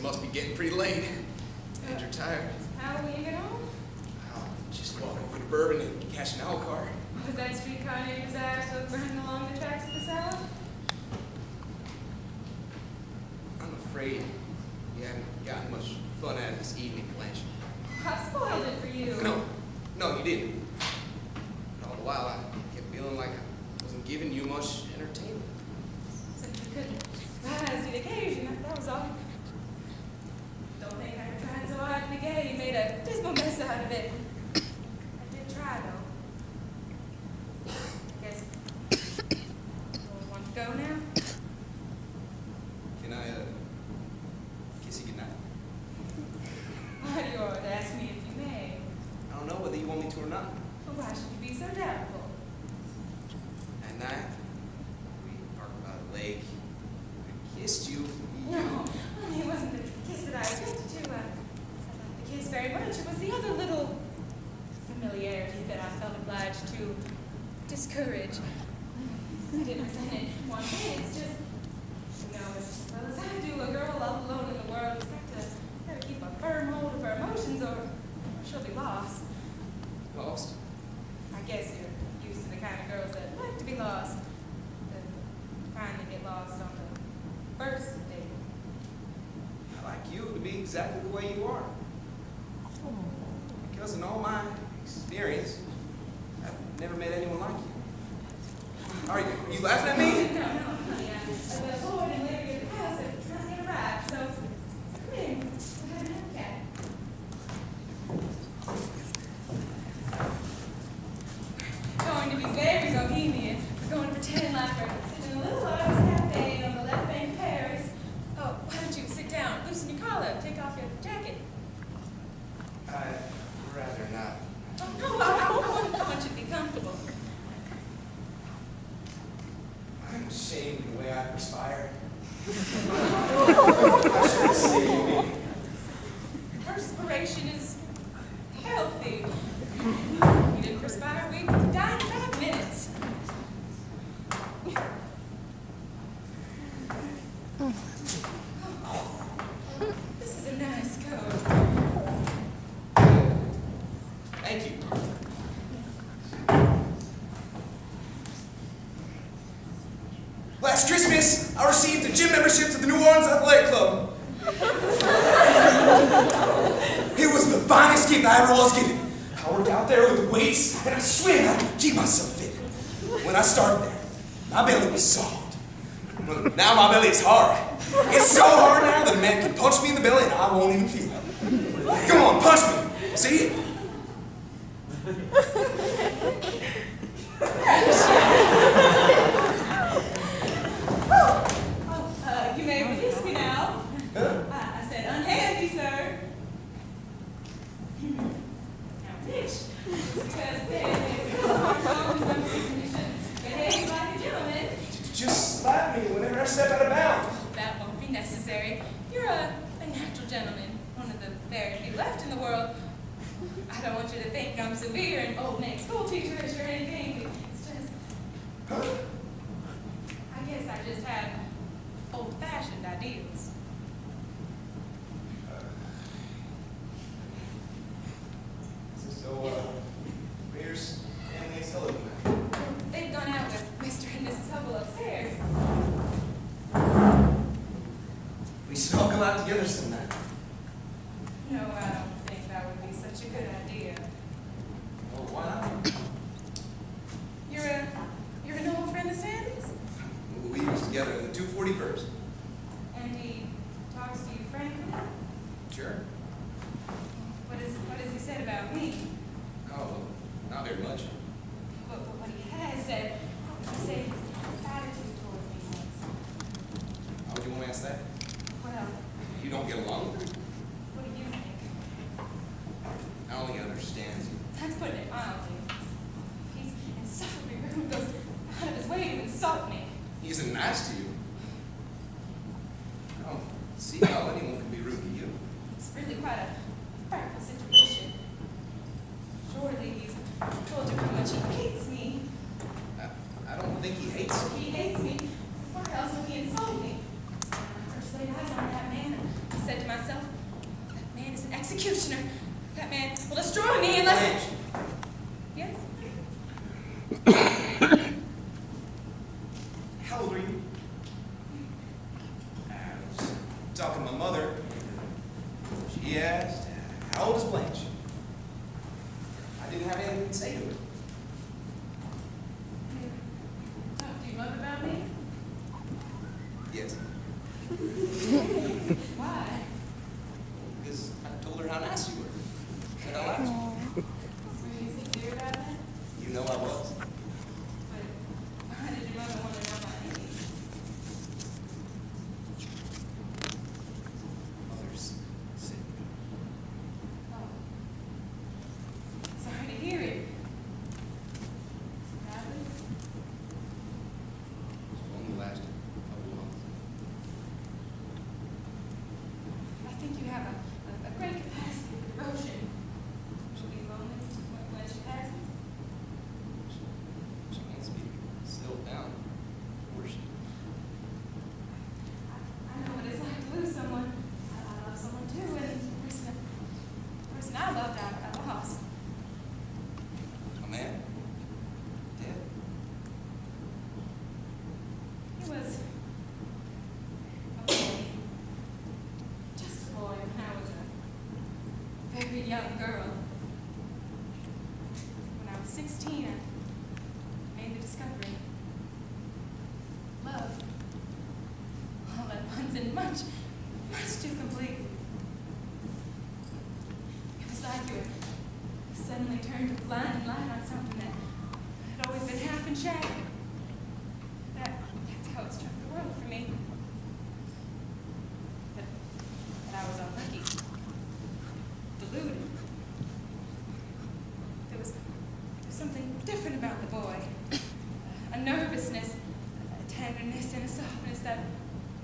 must be getting pretty late. And you're tired. How will you get home? I'll just walk over to Bourbon and catch an owl car. Was that streetcar near your desire still running along the tracks of the South? I'm afraid you haven't gotten much fun out of this evening, Blanche. I spoiled it for you. No, you didn't. And all the while, I kept feeling like I wasn't giving you much entertainment. Simply couldn't rise to the occasion, that was all. Don't think I tried so hard to be gay, made a dismal mess out of it. I did try, though. Guess you want to go now? Can I, kiss you goodnight? Why do you always ask me if you may? I don't know whether you want me to or not. Well, why should you be so doubtful? At night, we parked by the lake. I kissed you. No, it wasn't the kiss that I expected to. I liked the kiss very much. It was the other little familiarity that I felt obliged to discourage. I didn't resent it one bit. It's just, you know, as well as I do, a girl all alone in the world has got to keep a firm hold of her emotions or she'll be lost. Lost? I guess you're used to the kind of girls that like to be lost, that finally get lost on the first date. I like you to be exactly the way you are. Because in all my experience, I've never met anyone like you. Are you laughing at me? No, honey. I went forward and later get the house and trying to get arrived, so come in. We'll have another chat. Going to be very bohemian. We're going to pretend like we're sitting in a little artist cafe on the left bank of Paris. Oh, why don't you sit down, loosen your collar, take off your jacket. I'd rather not. Oh, no, I want you to be comfortable. I'm ashamed of the way I perspire. I should have seen me. Perspiration is healthy. You didn't perspire, we die in 5 minutes. This is a nice coat. Thank you. Last Christmas, I received a gym membership to the New Orleans Athletic Club. It was the finest gift I ever was given. I worked out there with the weights, and I swear I could keep myself fit. When I started there, my belly was soft. But now my belly is hard. It's so hard now that a man can punch me in the belly and I won't even feel it. Come on, punch me. See? You may release me now. I said unhandy, sir. Now, Rich, because there's always some reason you should behave like a gentleman. Just slap me whenever I step out of bounds. That won't be necessary. You're a natural gentleman, one of the very few left in the world. I don't want you to think I'm severe and old maid school teacherish or anything. It's just, I guess I just have old-fashioned ideals. So, Pierce and Miss Helen tonight. They've gone out with Mr. and Mrs. Hubble upstairs. We should all go out together some night. No, I don't think that would be such a good idea. Well, why not? You're an old friend of Sandy's? We was together in the 241st. And he talks to you frankly? Sure. What has he said about me? Oh, not very much. What he has said, he said his attitude towards me was, How would you want to ask that? well, You don't get along with her? what do you think? I don't think he understands you. That's putting it mildly. He's insufferably rude, goes out of his way to insult me. He isn't nice to you. I don't see how anyone can be rude to you. It's really quite a frightful situation. Surely he's told you how much he hates me. I don't think he hates you. He hates me. Why else would he insult me? When I first laid eyes on that man, I said to myself, executioner. That man will destroy me unless... Blanche, Yes? how old are you? I was talking to my mother. She asked, how old is Blanche? I didn't have anything to say to her. Talk to your mother about me? Yes, Why? because I told her how nice you were. And I liked you. Were you sincere about that? You know I was. But why did your mother want to know my age? Mother's sick. Oh. Sorry to hear it. Sadly. It's only lasted a couple months. I think you have a great capacity for devotion. She'll be lonely when she passes. She needs to be settled down before she... I know what it's like to lose someone. I love someone too, and the person I loved, I lost. A man? Dead? He was a boy. Just a boy when I was a very young girl. When I was 16, I made the discovery. Love. All at once and much too complete. It was like you had suddenly turned a blinding light on something that had always been half in shadow. That's how it struck the world for me. But I was unlucky. Deluded. There was something different about the boy. A nervousness, a tenderness, and a softness that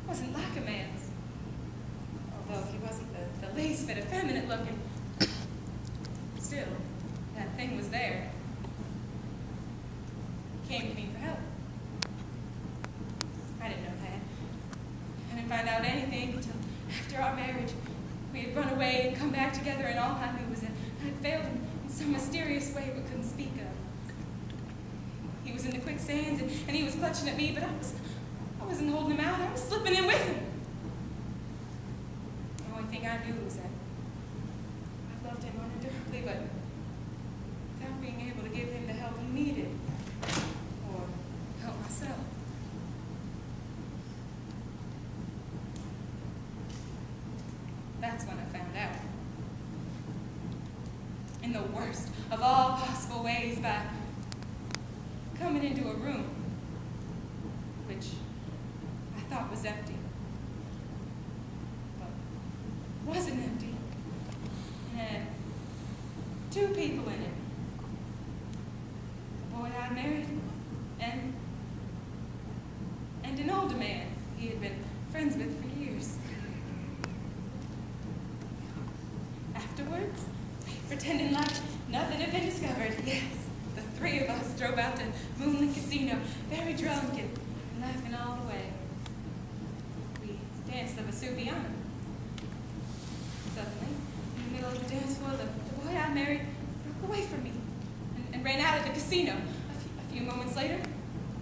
wasn't like a man's. Although he wasn't the least bit effeminate looking. Still, that thing was there. He came to me for help. I didn't know that. I didn't find out anything until after our marriage. We had run away and come back together, and all I knew was that I had failed him in some mysterious way we couldn't speak of. He was in the quicksands, and he was clutching at me, but I wasn't holding him out. I was slipping in with him. The only thing I knew was that I loved him unendurably, but without being able to give him the help he needed, or help myself. That's when I found out. In the worst of all possible ways, by coming into a room which I thought was empty, but wasn't empty. It had two people in it. The boy I married and an older man he had been friends with for years. Afterwards, pretending like nothing had been discovered, yes, the three of us drove out to Moonlit Casino, very drunk and laughing all the way. We danced the Vesuviana. Suddenly, in the middle of the dance floor, the boy I married broke away from me and ran out of the casino. A few moments later,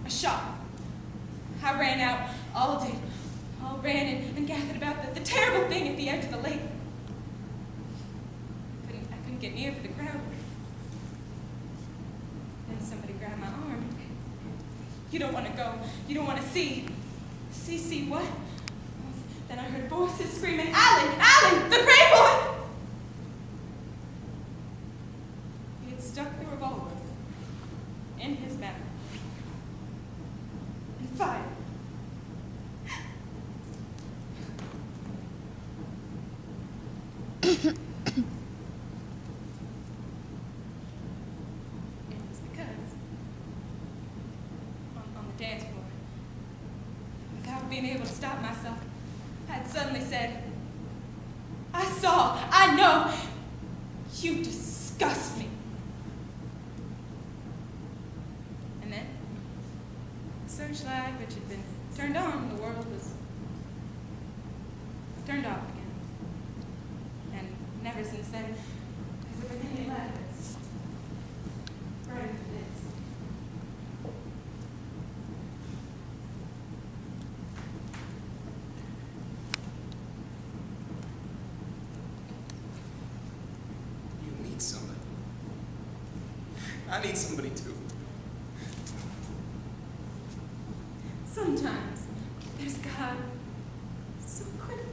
a shot. I ran out, all ran and gathered about the terrible thing at the edge of the lake. I couldn't get near for the crowd. Then somebody grabbed my arm. You don't want to go. You don't want to see. See what? Then I heard voices screaming, Alan, the gray boy! He had stuck the revolver in his mouth and fired. It was because on the dance floor, without being able to stop myself, I had suddenly said, I know, you disgust me. And then, the searchlight, which had been turned on when the world was turned off again. And And ever since then, has there been any letters? Right after this. You need somebody. I need somebody too. Sometimes there's God so quickly.